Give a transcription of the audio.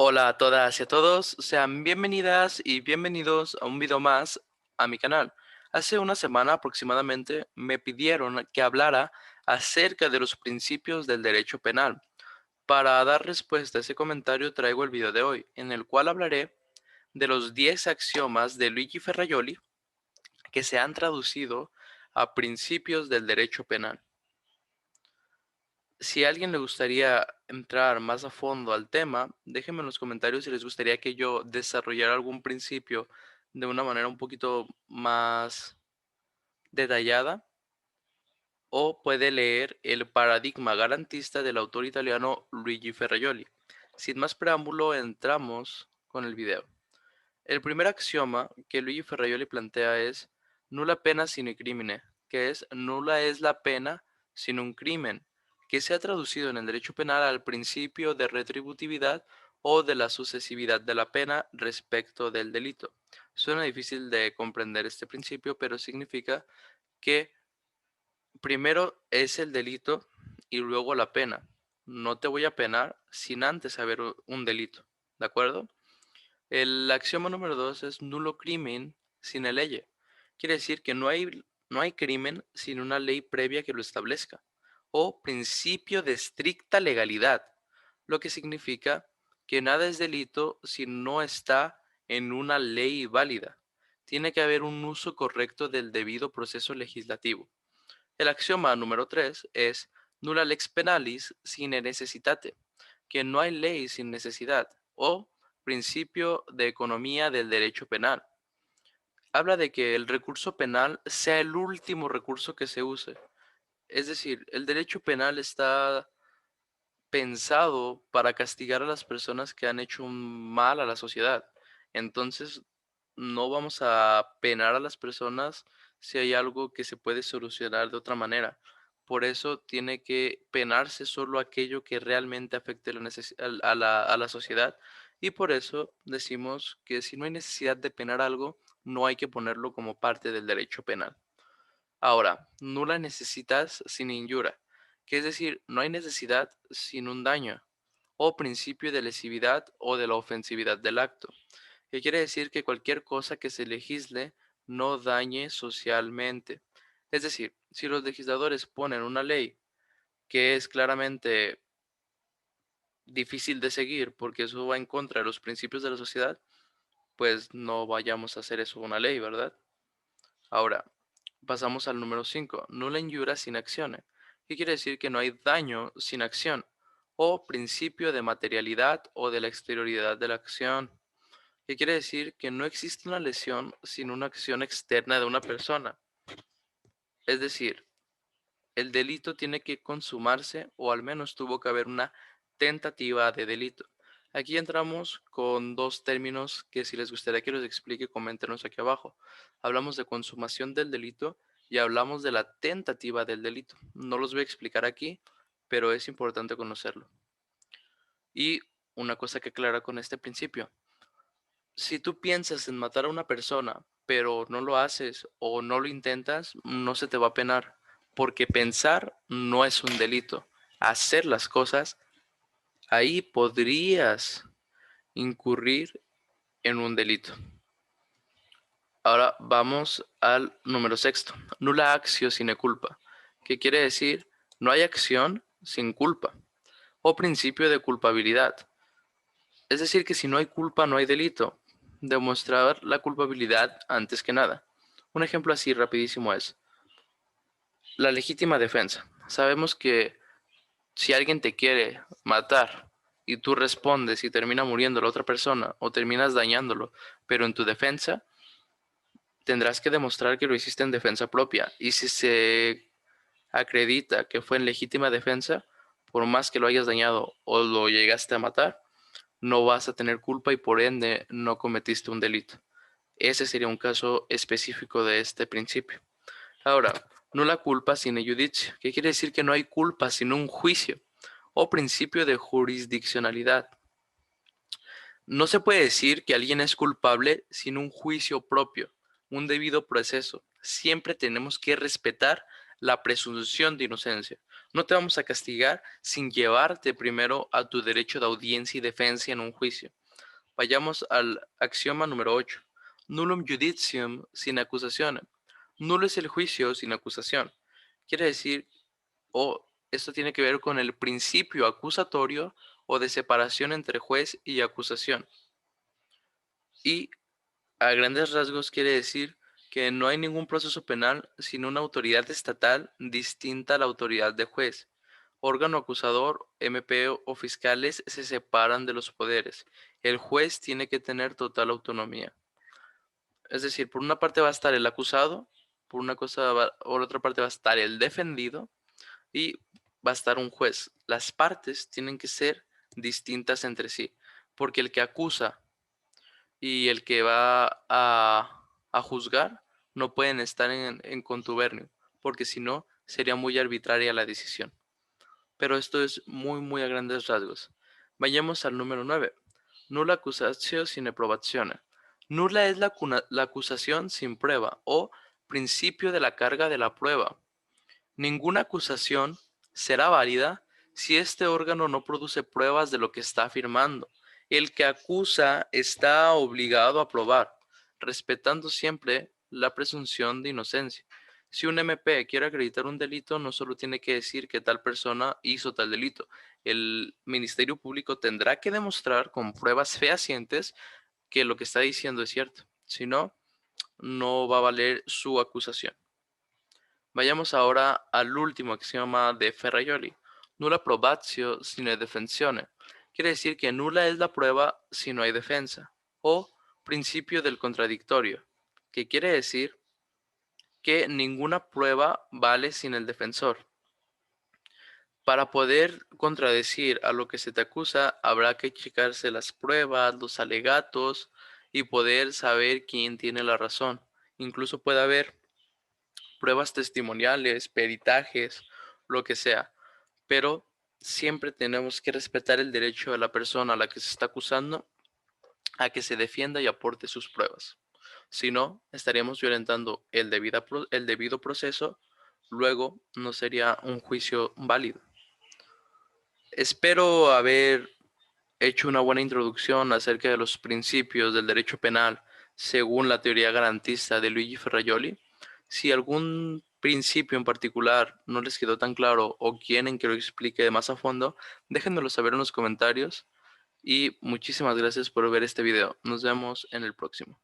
Hola a todas y a todos, sean bienvenidas y bienvenidos a un video más a mi canal. Hace una semana aproximadamente me pidieron que hablara acerca de los principios del derecho penal. Para dar respuesta a ese comentario traigo el video de hoy, en el cual hablaré de los 10 axiomas de Luigi Ferrajoli que se han traducido a principios del derecho penal. Si a alguien le gustaría entrar más a fondo al tema, déjenme en los comentarios si les gustaría que yo desarrollara algún principio de una manera un poquito más detallada, o puede leer El paradigma garantista del autor italiano Luigi Ferrajoli. Sin más preámbulo, entramos con el video. El primer axioma que Luigi Ferrajoli plantea es nulla pena sine crimine, que es nula es la pena sin un crimen, que se ha traducido en el derecho penal al principio de retributividad o de la sucesividad de la pena respecto del delito. Suena difícil de comprender este principio, pero significa que primero es el delito y luego la pena. No te voy a penar sin antes haber un delito, ¿de acuerdo? El axioma número 2 es nullo crimen sine lege. Quiere decir que no hay crimen sin una ley previa que lo establezca. O principio de estricta legalidad, lo que significa que nada es delito si no está en una ley válida. Tiene que haber un uso correcto del debido proceso legislativo. El axioma número 3 es nulla lex pennalis sine necessitate, que no hay ley sin necesidad, o principio de economía del derecho penal. Habla de que el recurso penal sea el último recurso que se use. Es decir, el derecho penal está pensado para castigar a las personas que han hecho un mal a la sociedad. Entonces, no vamos a penar a las personas si hay algo que se puede solucionar de otra manera. Por eso tiene que penarse solo aquello que realmente afecte a la sociedad. Y por eso decimos que si no hay necesidad de penar algo, no hay que ponerlo como parte del derecho penal. Ahora, nula necesitas sin injura, que es decir, no hay necesidad sin un daño, o principio de lesividad o de la ofensividad del acto, que quiere decir que cualquier cosa que se legisle no dañe socialmente. Es decir, si los legisladores ponen una ley que es claramente difícil de seguir porque eso va en contra de los principios de la sociedad, pues no vayamos a hacer eso una ley, ¿verdad? Ahora, pasamos al número 5, nulla injura sin acción. ¿Qué quiere decir? Que no hay daño sin acción, o principio de materialidad o de la exterioridad de la acción. ¿Qué quiere decir? Que no existe una lesión sin una acción externa de una persona. Es decir, el delito tiene que consumarse, o al menos tuvo que haber una tentativa de delito. Aquí entramos con dos términos que, si les gustaría que los explique, coméntenos aquí abajo. Hablamos de consumación del delito y hablamos de la tentativa del delito. No los voy a explicar aquí, pero es importante conocerlo. Y una cosa que aclara con este principio: si tú piensas en matar a una persona, pero no lo haces o no lo intentas, no se te va a penar, porque pensar no es un delito. Hacer las cosas, ahí podrías incurrir en un delito. Ahora vamos al número sexto, nulla actio sine culpa, que quiere decir no hay acción sin culpa, o principio de culpabilidad. Es decir, que si no hay culpa, no hay delito. Demostrar la culpabilidad antes que nada. Un ejemplo así rapidísimo es la legítima defensa. Sabemos que si alguien te quiere matar y tú respondes y termina muriendo la otra persona o terminas dañándolo, pero en tu defensa tendrás que demostrar que lo hiciste en defensa propia. Y si se acredita que fue en legítima defensa, por más que lo hayas dañado o lo llegaste a matar, no vas a tener culpa y por ende no cometiste un delito. Ese sería un caso específico de este principio. Ahora, nulla culpa sine judicio, que quiere decir que no hay culpa sino un juicio, o principio de jurisdiccionalidad. No se puede decir que alguien es culpable sin un juicio propio, un debido proceso. Siempre tenemos que respetar la presunción de inocencia. No te vamos a castigar sin llevarte primero a tu derecho de audiencia y defensa en un juicio. Vayamos al axioma número 8. Nullum judicium sin acusación. Nulo es el juicio sin acusación. Quiere decir, esto tiene que ver con el principio acusatorio o de separación entre juez y acusación. Y a grandes rasgos quiere decir que no hay ningún proceso penal sin una autoridad estatal distinta a la autoridad de juez. Órgano acusador, MP o fiscales se separan de los poderes. El juez tiene que tener total autonomía. Es decir, por una parte va a estar el acusado, por otra parte va a estar el defendido y va a estar un juez. Las partes tienen que ser distintas entre sí, porque el que acusa y el que va a juzgar no pueden estar en contubernio, porque si no sería muy arbitraria la decisión. Pero esto es muy, muy a grandes rasgos. Vayamos al número 9. Nulla accusatio sine probazione. Nula es la acusación sin prueba o principio de la carga de la prueba. Ninguna acusación será válida si este órgano no produce pruebas de lo que está afirmando. El que acusa está obligado a probar, respetando siempre la presunción de inocencia. Si un MP quiere acreditar un delito, no solo tiene que decir que tal persona hizo tal delito. El Ministerio Público tendrá que demostrar con pruebas fehacientes que lo que está diciendo es cierto. Si no, no va a valer su acusación. Vayamos ahora al último axioma de Ferraioli. Nulla probatio sine defensione. Quiere decir que nula es la prueba si no hay defensa. O principio del contradictorio, que quiere decir que ninguna prueba vale sin el defensor. Para poder contradecir a lo que se te acusa, habrá que checarse las pruebas, los alegatos y poder saber quién tiene la razón. Incluso puede haber pruebas testimoniales, peritajes, lo que sea, pero siempre tenemos que respetar el derecho de la persona a la que se está acusando a que se defienda y aporte sus pruebas. Si no, estaríamos violentando el debido proceso, luego no sería un juicio válido. Espero haber hecho una buena introducción acerca de los principios del derecho penal según la teoría garantista de Luigi Ferrajoli. Si algún principio en particular no les quedó tan claro o quieren que lo explique de más a fondo, déjenmelo saber en los comentarios y muchísimas gracias por ver este video. Nos vemos en el próximo.